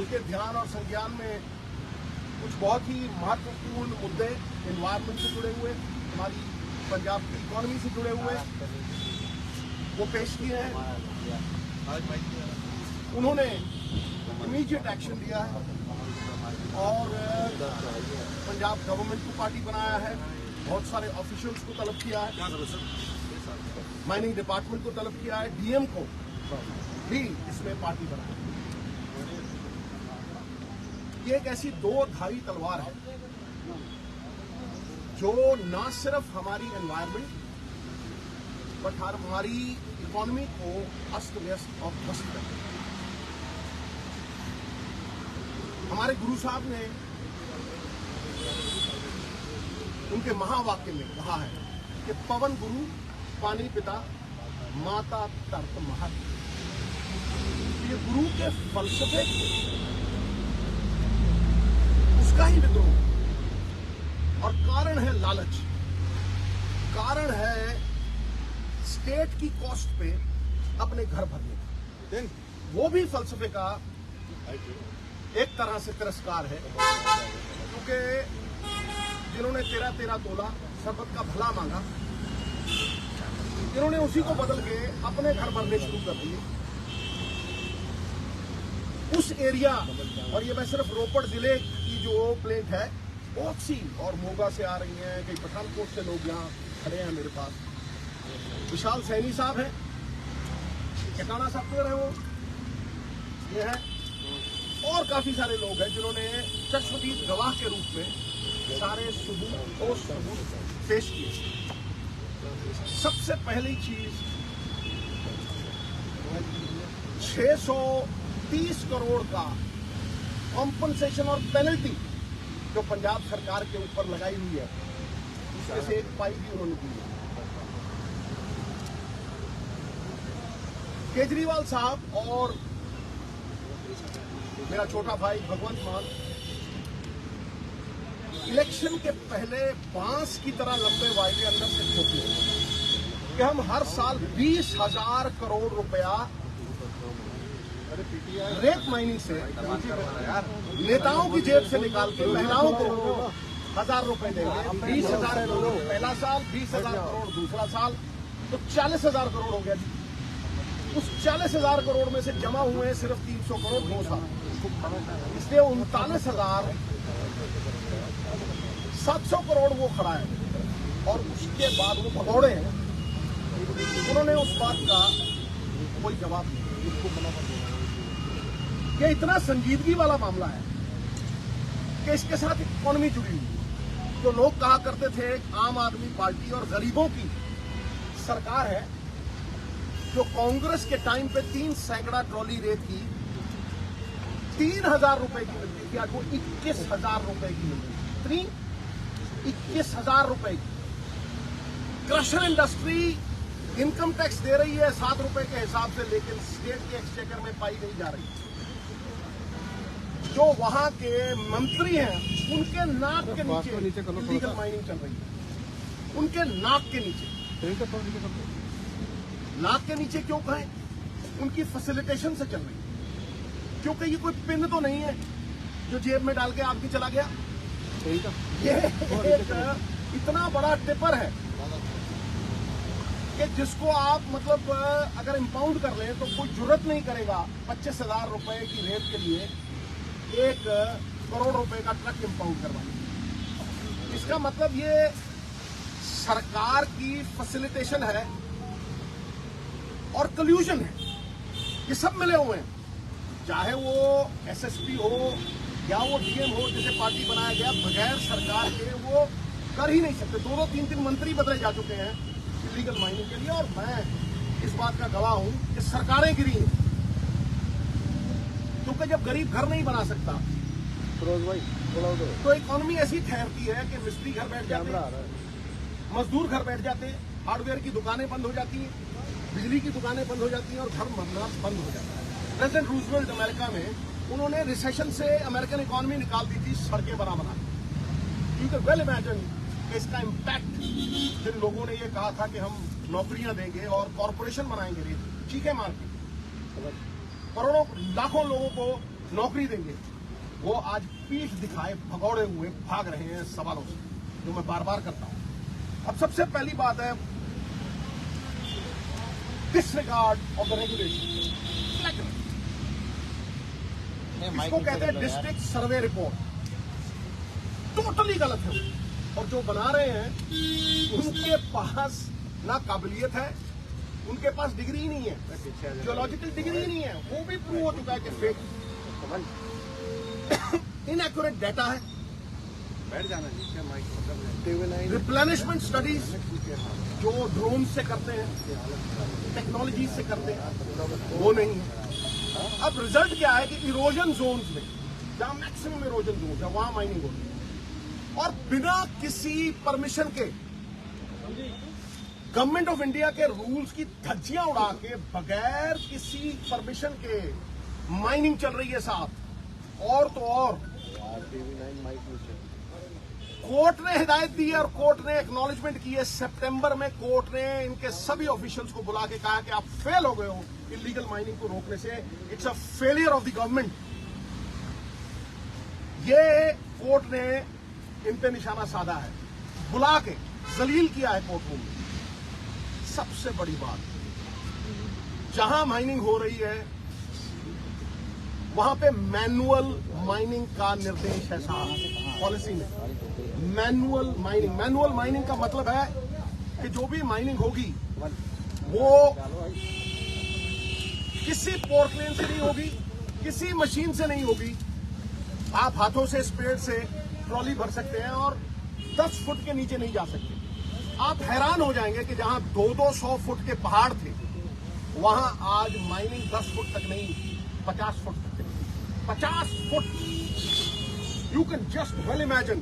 उनके ध्यान और संज्ञान में कुछ बहुत ही महत्वपूर्ण मुद्दे एनवायरमेंट से जुड़े हुए, हमारी पंजाब की इकोनॉमी से जुड़े हुए वो पेश किए हैं। उन्होंने इमीडिएट एक्शन लिया है और पंजाब गवर्नमेंट को पार्टी बनाया है, बहुत सारे ऑफिशियल्स को तलब किया है, माइनिंग डिपार्टमेंट को तलब किया है, डीएम को भी इसमें पार्टी बनाया है। ये एक ऐसी दो धारी तलवार है जो न सिर्फ हमारी एनवायरमेंट बट हमारी इकोनॉमी को अस्त व्यस्त और ध्वस्त कर देती है। हमारे गुरु साहब ने उनके महावाक्य में कहा है कि पवन गुरु, पानी पिता, माता तर्क महत। ये गुरु के फलसफे उसका ही विद्रोह, और कारण है लालच, कारण है स्टेट की कॉस्ट पे अपने घर भरने का। वो भी फलसफे का एक तरह से तिरस्कार है, क्योंकि जिन्होंने 13-13 तोला शरबत का भला मांगा, इन्होंने उसी को बदल के अपने घर भरने शुरू कर दिए। उस एरिया, और ये मैं सिर्फ रोपड़ जिले की जो प्लेट है बहुत सी, और मोगा से आ रही हैं, कई पठानकोट से लोग यहाँ खड़े हैं मेरे पास, विशाल सैनी साहब हैं, ठिकाना सॉफ्टवेयर है वो, ये है, और काफी सारे लोग हैं जिन्होंने चश्मदीद गवाह के रूप में सारे सबूत पेश किए। सबसे पहली चीज 630 करोड़ का कॉम्पनसेशन और पेनल्टी जो पंजाब सरकार के ऊपर लगाई हुई है, उसमें से एक पाई भी उन्होंने दी है। केजरीवाल साहब और मेरा छोटा भाई भगवंत मान इलेक्शन के पहले बांस की तरह लंबे वायदे अंदर से खोखे कि हम हर साल 20,000 करोड़ रुपया रेत माइनिंग से नेताओं की जेब से निकाल के महिलाओं को 1,000 रुपए देंगे। 20,000 करोड़ पहला साल, 20,000 करोड़ दूसरा साल, तो 40,000 करोड़ हो गया जी। उस 40,000 करोड़ में से जमा हुए हैं सिर्फ 300 करोड़ 2 साल, इसलिए 39,700 करोड़ वो खड़ा है। और उसके बाद वो भगौड़े हैं, उन्होंने उस बात का कोई जवाब नहीं। ये इतना संजीदगी वाला मामला है कि इसके साथ इकोनॉमी जुड़ी हुई है। जो लोग कहा करते थे आम आदमी पार्टी और गरीबों की सरकार है, जो कांग्रेस के टाइम पे 3 सैकड़ा ट्रॉली रेत की 3,000 रुपए की मिलती थी, आज वो 21,000 रुपए की मिलती है। 21,000 रुपए की क्रशर इंडस्ट्री इनकम टैक्स दे रही है 7 रुपए के हिसाब से, लेकिन स्टेट के एक्सचेकर में पाई नहीं जा रही। जो वहां के मंत्री हैं उनके नाक के नीचे इलीगल माइनिंग चल रही है, उनके नाक के नीचे। नाक के नीचे क्यों कहें? उनकी फैसिलिटेशन से चल रही है, क्योंकि ये कोई पिन तो नहीं है जो जेब में डाल के आपकी चला गया। ये एक इतना बड़ा टिपर है कि जिसको आप मतलब अगर इंपाउंड कर लें तो कोई जुर्रत नहीं करेगा 25,000 रुपए की रेत के लिए 1 करोड़ रुपए का ट्रक इंपाउंड करवाना। इसका मतलब ये सरकार की फैसिलिटेशन है और कल्यूजन है, ये सब मिले हुए हैं। चाहे वो एसएसपी हो या वो डीएम हो, जिसे पार्टी बनाया गया, बगैर सरकार के वो कर ही नहीं सकते। 2-2, 3-3 मंत्री बदले जा चुके हैं इलीगल माइनिंग के लिए, और मैं इस बात का गवाह हूं कि सरकारें गिरी हैं। क्योंकि जब गरीब घर नहीं बना सकता तो इकोनॉमी ऐसी ठहरती है कि मिस्त्री घर बैठ जाते हैं, मजदूर घर बैठ जाते हैं, हार्डवेयर की दुकानें बंद हो जाती हैं, बिजली की दुकानें बंद हो जाती हैं और घर बनना बंद हो जाता है। प्रेसिडेंट रूजवेल्ट अमेरिका में उन्होंने रिसेशन से अमेरिकन इकोनॉमी निकाल दी थी सड़कें बना। यू कैन वेल इमेजिन कि इसका इम्पैक्ट, जिन लोगों ने ये कहा था कि हम नौकरियां देंगे और कॉरपोरेशन बनाएंगे, चीखें मार के करोड़ों लाखों लोगों को नौकरी देंगे, वो आज पीठ दिखाए भगौड़े हुए भाग रहे हैं सवालों से, जो मैं बार बार करता हूं। अब सबसे पहली बात है डिसरिगार्ड ऑफ द रेगुलेशन। इसको कहते हैं डिस्ट्रिक्ट सर्वे रिपोर्ट। टोटली गलत है और जो बना रहे हैं उनके पास ना काबिलियत है, उनके पास डिग्री ही नहीं है, जियोलॉजिकल डिग्री ही नहीं है, वो भी प्रूव हो चुका है कि फेक इनएक्यूरेट डाटा है। बैठ जाना रिप्लेनिशमेंट स्टडीज जो ड्रोन से करते हैं, टेक्नोलॉजी से करते हैं, वो नहीं है। अब रिजल्ट क्या है कि इरोजन जोन्स में, जहां मैक्सिमम इरोजन जोन है, वहां माइनिंग होती है और बिना किसी परमिशन के गवर्नमेंट ऑफ इंडिया के रूल्स की धज्जियां उड़ा के बगैर किसी परमिशन के माइनिंग चल रही है साहब। और तो और कोर्ट ने हिदायत दी है और कोर्ट ने एक्नॉलेजमेंट की है। सितंबर में कोर्ट ने इनके सभी ऑफिशियल्स को बुला के कहा कि आप फेल हो गए हो इलीगल माइनिंग को रोकने से, it's a failure of the government. ये कोर्ट ने इन पे निशाना साधा है, बुला के जलील किया है कोर्ट रूम में। सबसे बड़ी बात, जहां माइनिंग हो रही है वहां पे मैनुअल माइनिंग का निर्देश है साहब पॉलिसी में। मैनुअल माइनिंग का मतलब है कि जो भी माइनिंग होगी वो किसी पोर्टलेन से नहीं होगी, किसी मशीन से नहीं होगी। आप हाथों से स्पेड से ट्रॉली भर सकते हैं और 10 फुट के नीचे नहीं जा सकते। आप हैरान हो जाएंगे कि जहां 200-200 फुट के पहाड़ थे वहां आज माइनिंग 10 फुट तक नहीं, 50 फुट तक। 50 foot, you can just well imagine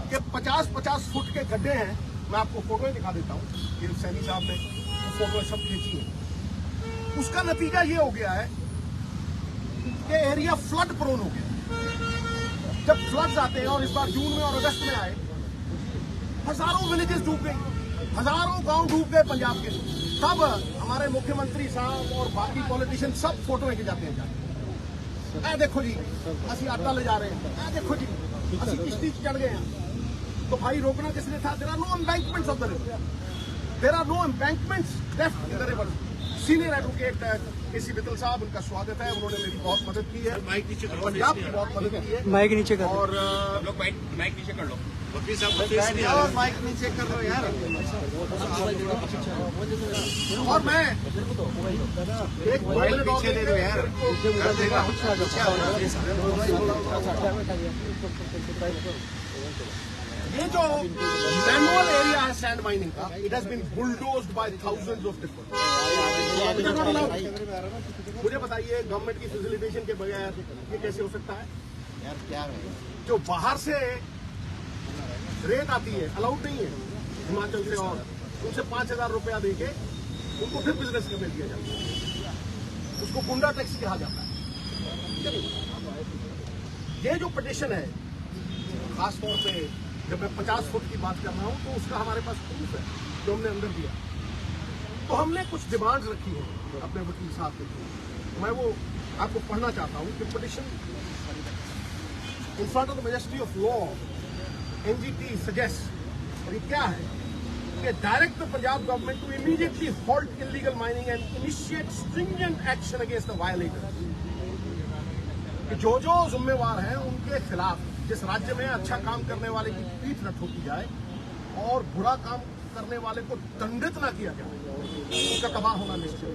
कि 50-50 फुट के गड्ढे हैं। मैं आपको फोटो दिखा देता हूं कि सैनी साहब ने वो फोटो सब खींची है। उसका नतीजा ये हो गया है कि एरिया फ्लड प्रोन हो गया। जब फ्लड्स आते हैं और इस बार जून में और अगस्त में आए, हजारों विलेजेस डूब गई, हजारों गांव डूब गए पंजाब के। तब हमारे मुख्यमंत्री साहब और बाकी पॉलिटिशियन सब फोटो लेके जाते हैं जाके, ऐ देखो जी असि आटा ले जा रहे हैं, ऐ देखो जी असि किश्ती चढ़ गए हैं। तो भाई रोकना किसने था? There are no embankments of the river, there are no embankments left in the river. Senior advocate KC Mittal साहब, उनका स्वागत है, उन्होंने मेरी बहुत मदद की है, पंजाब की बहुत मदद की है। माइक नीचे कर और लोग माइक नीचे कर लो, वकील साहब और माइक नीचे कर लो यार। और मैं एक पीछे दे दो यार, कर देगा। ये जो मैनुअल एरिया है सैंड माइनिंग का, it has been bulldozed by thousands of tipper. मुझे बताइए गवर्नमेंट की फैसिलिटेशन के बगैर ये कैसे हो सकता है? यार क्या है, जो बाहर से रेत आती है अलाउड नहीं है हिमाचल से, और उनसे 5,000 रुपया देके उनको फिर बिजनेस करने दिया जाता है, उसको गुंडा टैक्स कहा जाता है। ये जो पिटीशन है, खासतौर पे जब मैं 50 फुट की बात कर रहा हूं तो उसका हमारे पास प्रूफ है जो हमने अंदर दिया। तो हमने कुछ डिमांड्स रखी है अपने वकील साहब के लिए, मैं वो आपको पढ़ना चाहता हूं कि petition in front of the majesty of law NGT suggest, और ये क्या है कि direct the Punjab government to immediately halt illegal mining and initiate stringent action against the violators. कि जो जो जिम्मेवार हैं उनके खिलाफ, जिस राज्य में अच्छा काम करने वाले की पीठ न ठोकी जाए और बुरा काम करने वाले को दंडित ना किया जाए, उनका तबाह होना निश्चित है।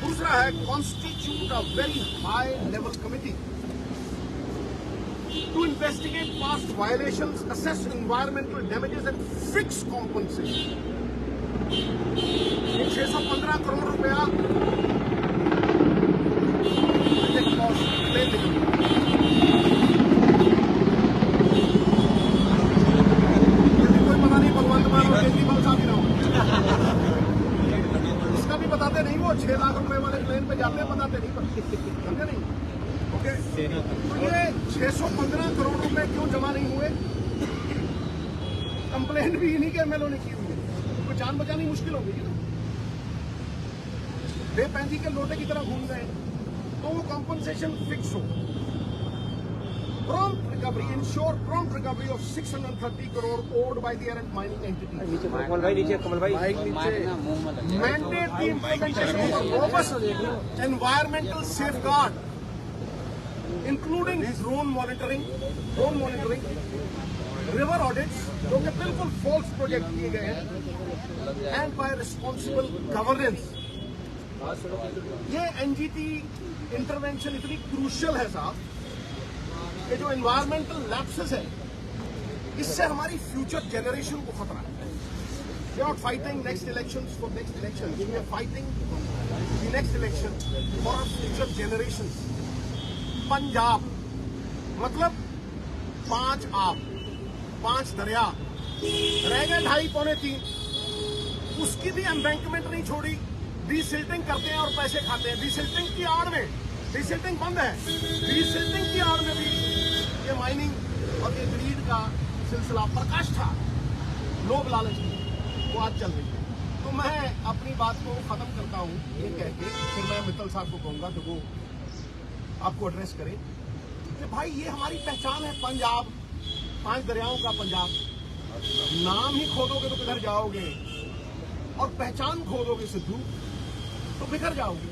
दूसरा है constitute a very high level committee to investigate past violations, assess environmental damages and fix compensation. 615 crore रुपया कोई पता नहीं, भगवंत मान और केजरीवाल साहब ही ना हो, इसका भी बताते नहीं। वो 6 लाख रुपए वाले प्लेन पे जाते हैं, बताते नहीं, समझे नहीं? ओके, तो ये 615 करोड़ रुपए क्यों जमा नहीं हुए? कंप्लेंट भी इन्हीं के एमएलओ ने की हुई है, उनको जान बचानी मुश्किल हो गई। बेपैंजी के लोटे की तरह घूम गए तो वो कॉम्पनसेशन फिक्स हो। Prompt recovery, ensure prompt recovery of 630 crore owed by the errant mining entity. कमल भाई Mandate the implementation of a robust environmental safeguard, including drone monitoring, river audits, जो कि बिल्कुल false प्रोजेक्ट किए गए हैं, and by responsible governance. ये NGT intervention इतनी crucial है साहब, ये जो एनवायरमेंटल लैप्सेस है, इससे हमारी फ्यूचर जनरेशन को खतरा है। We are not fighting next elections for next election, we are fighting the next election for our future generations. Punjab मतलब 5 आप, 5 दरिया, रह गए 2.5-3, उसकी भी एम्बैंकमेंट नहीं छोड़ी, डीसिल्टिंग करते हैं और पैसे खाते हैं। डीसिल्टिंग की आड़ में, डीसिल्टिंग बंद है, डीसिल्टिंग की आड़ में भी ये माइनिंग और ये ग्रीड का सिलसिला प्रकाश था, लोभ लालच की, वो आज चल रही है। तो मैं अपनी बात को खत्म करता हूँ ये कह के, फिर मैं मित्तल साहब को कहूंगा कि वो आपको एड्रेस करे कि भाई ये हमारी पहचान है, पंजाब, 5 दरियाओं का पंजाब। नाम ही खोदोगे तो किधर जाओगे, और पहचान खोदोगे सिद्धू तो बिखर जाओगे।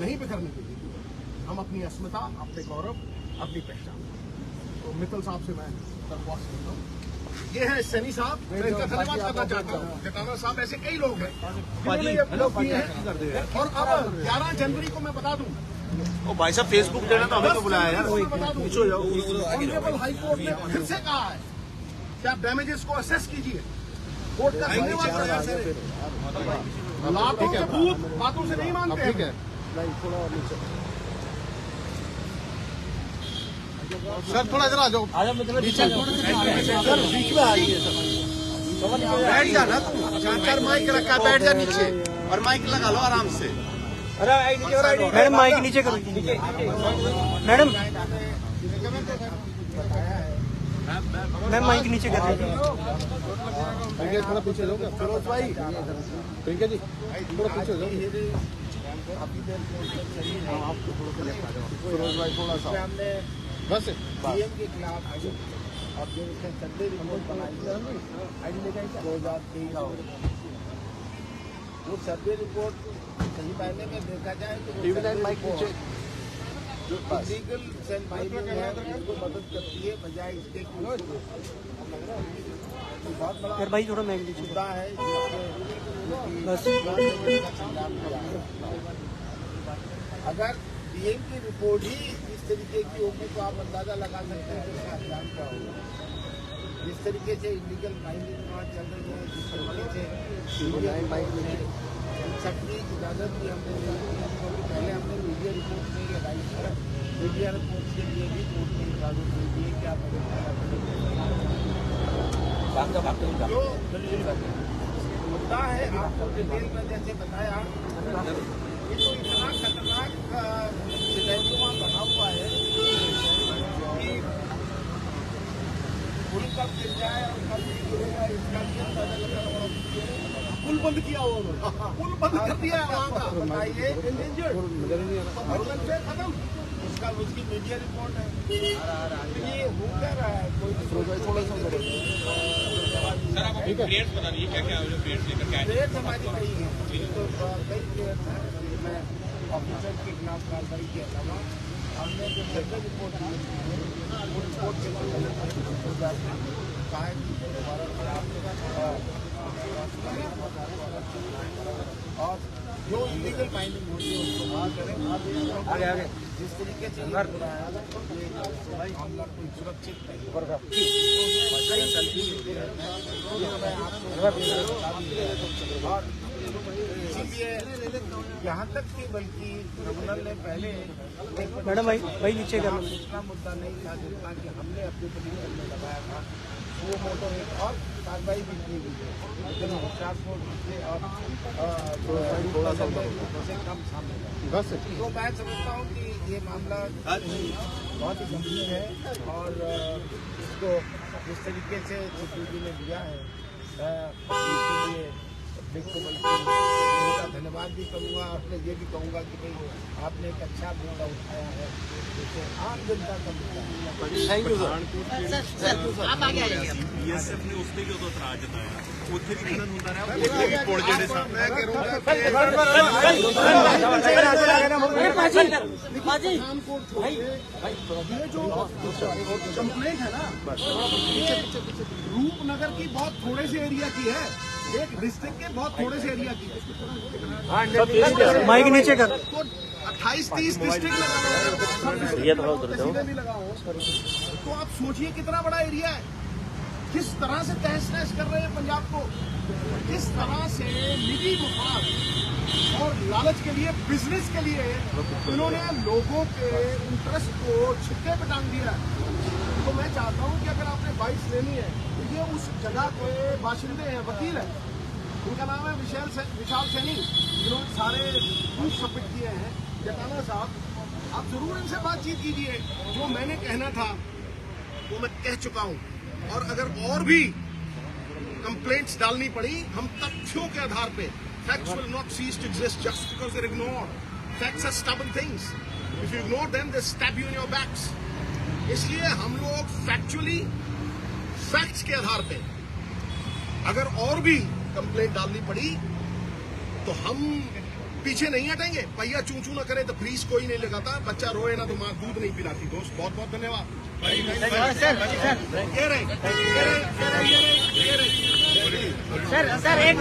नहीं बिखरने के लिए हम अपनी अस्मिता, अपने गौरव, अपनी पहचान। तो मित्तल साहब से मैं दरख्वास्त करता हूँ। ये है सैनी साहब, मैं इनका धन्यवाद करना चाहता हूँ। जटाना साहब, ऐसे कई लोग हैं जिन्होंने ये अपलोड किए हैं। और अब 11 जनवरी को मैं बता दूं, ओ भाई साहब फेसबुक देना तो हमें तो बुलाया यार। ऑनरेबल हाई कोर्ट ने फिर से कहा है कि आप डैमेजेस को असेस कीजिए। कोर्ट का धन्यवाद करना सर, लाखों के भूत बातों से नहीं मानते हैं। सर थोड़ा इधर आ जाओ, सर बीच में आ जाइए सर, बैठ जाना तुम। 4 माइक रखा है, बैठ जा नीचे और माइक लगा लो आराम से। मैडम माइक नीचे करो, मैडम माइक नीचे कर दीजिए। थोड़ा पीछे जाओ फिरोज भाई, प्रियंका जी थोड़ा पीछे जाओ। फिरोज भाई थोड़ा सा बस सीएम के खिलाफ अब जो उसने संडे रिपोर्ट बनाई है 2023 का, वो सर्वे रिपोर्ट सही मायने में देखा जाए तो जो इलीगल सेल माइनिंग है उसको मदद करती है, बजाय इसके बहुत बड़ा यार भाई थोड़ा महंगी मुद्दा है बस। अगर डीएम की रिपोर्ट ही इस तरीके की होगी तो आप अंदाजा लगा सकते हैं कि इसका अंजाम क्या होगा। जिस तरीके से इलीगल माइनिंग वहाँ चल रही है, जिस तरीके से सबकी इजाजत भी हमने दी, पहले हमने मीडिया रिपोर्ट में ये राइट किया, मीडिया रिपोर्ट के लिए भी कोर्ट ने इजाजत दे दी है कि आप जो मुद्दा है आपको डिटेल में जैसे बताया, ये तो इतना खतरनाक सिनेरियो वहाँ बना हुआ है कि पुल कब गिर जाए और कब नहीं गिरेगा इसका भी अंदाजा लगा। पुल बंद किया हुआ उन्होंने, पुल बंद कर दिया है वहाँ का, बताइए खत्म। उसका उसकी मीडिया रिपोर्ट है, ये हो क्या रहा है कोई प्लेयर्स बता दीजिए क्या क्या प्लेयर्स लेकर के आए। प्लेयर्स हमारी कई हैं, तो कई प्लेयर्स हैं जिनमें ऑफिसर के खिलाफ कार्रवाई के अलावा हमने जो सर्वे रिपोर्ट दी वो रिपोर्ट के कहा है कि दोबारा और जो इलीगल माइनिंग होती है उसको बाहर करें। आगे जिस तरीके से मामला कोई सुरक्षित नहीं और इसीलिए यहाँ तक कि बल्कि ट्रिब्यूनल ने पहले मैडम भाई नीचे कर लो। दूसरा मुद्दा नहीं था जितना कि हमने अपने पिटीशन में लगाया था, वो मोटो एक और कार्रवाई भी की गई है, लेकिन होशियारपुर और थोड़ा सा कम सामने बस। तो मैं समझता हूँ कि ये मामला बहुत ही गंभीर है और इसको जिस तरीके से सीपीडी ने लिया है इसके लिए पब्लिक को बल्कि उनका धन्यवाद भी करूँगा और मैं ये भी कहूँगा कि भाई आपने एक अच्छा मुद्दा उठाया है जिससे आम जनता का मुद्दा है। Thank you sir. आप आगे आइए। बीएसएफ ने उसते भी उਦੋਂ ਇਤਰਾਜ਼ ਜਤਾਇਆ ਉੱਥੇ ਵੀ ਖਨਨ ਹੁੰਦਾ ਰਿਹਾ ਉੱਥੇ ਵੀ ਪੁਲ ਜਿਹੜੇ ਸਨ मैं करूँगा पठानकोट छोड़ के ये जो कंप्लेंट है ना ये रूपनगर की बहुत थोड़े से एरिया की है, एक डिस्ट्रिक्ट के बहुत थोड़े से एरिया की है। माइक नीचे कर। तो 28-30 डिस्ट्रिक्ट लगा भी लगाओ तो आप सोचिए कितना बड़ा एरिया है। किस तरह से तहस नहस कर रहे हैं पंजाब को, किस तरह से निजी मुफाद और लालच के लिए, बिजनेस के लिए इन्होंने लोगों के इंटरेस्ट को छिक्के पे टांग दिया है। तो मैं चाहता हूं कि अगर आपने बाइक्स लेनी है तो ये उस जगह के बाशिंदे हैं, वकील है, उनका नाम है विशाल सैनी, जिन्होंने सारे रूल्स सबमिट किए हैं। जटाना साहब, आप जरूर इनसे बातचीत कीजिए। जो मैंने कहना था वो मैं कह चुका हूं, और अगर और भी कंप्लेंट्स डालनी पड़ी, हम तथ्यों के आधार पे, facts will not cease to exist just because they're ignored. Facts are stubborn things. If you ignore them, they stab you in your backs. इसलिए हम लोग फैक्चुअली फैक्ट्स के आधार पे अगर और भी कंप्लेंट डालनी पड़ी तो हम पीछे नहीं हटेंगे। पहिया चूं चूं न करे तो ग्रीस कोई नहीं लगाता, बच्चा रोए ना तो मां दूध नहीं पिलाती। दोस्त बहुत बहुत धन्यवाद। ये रहे। सर एक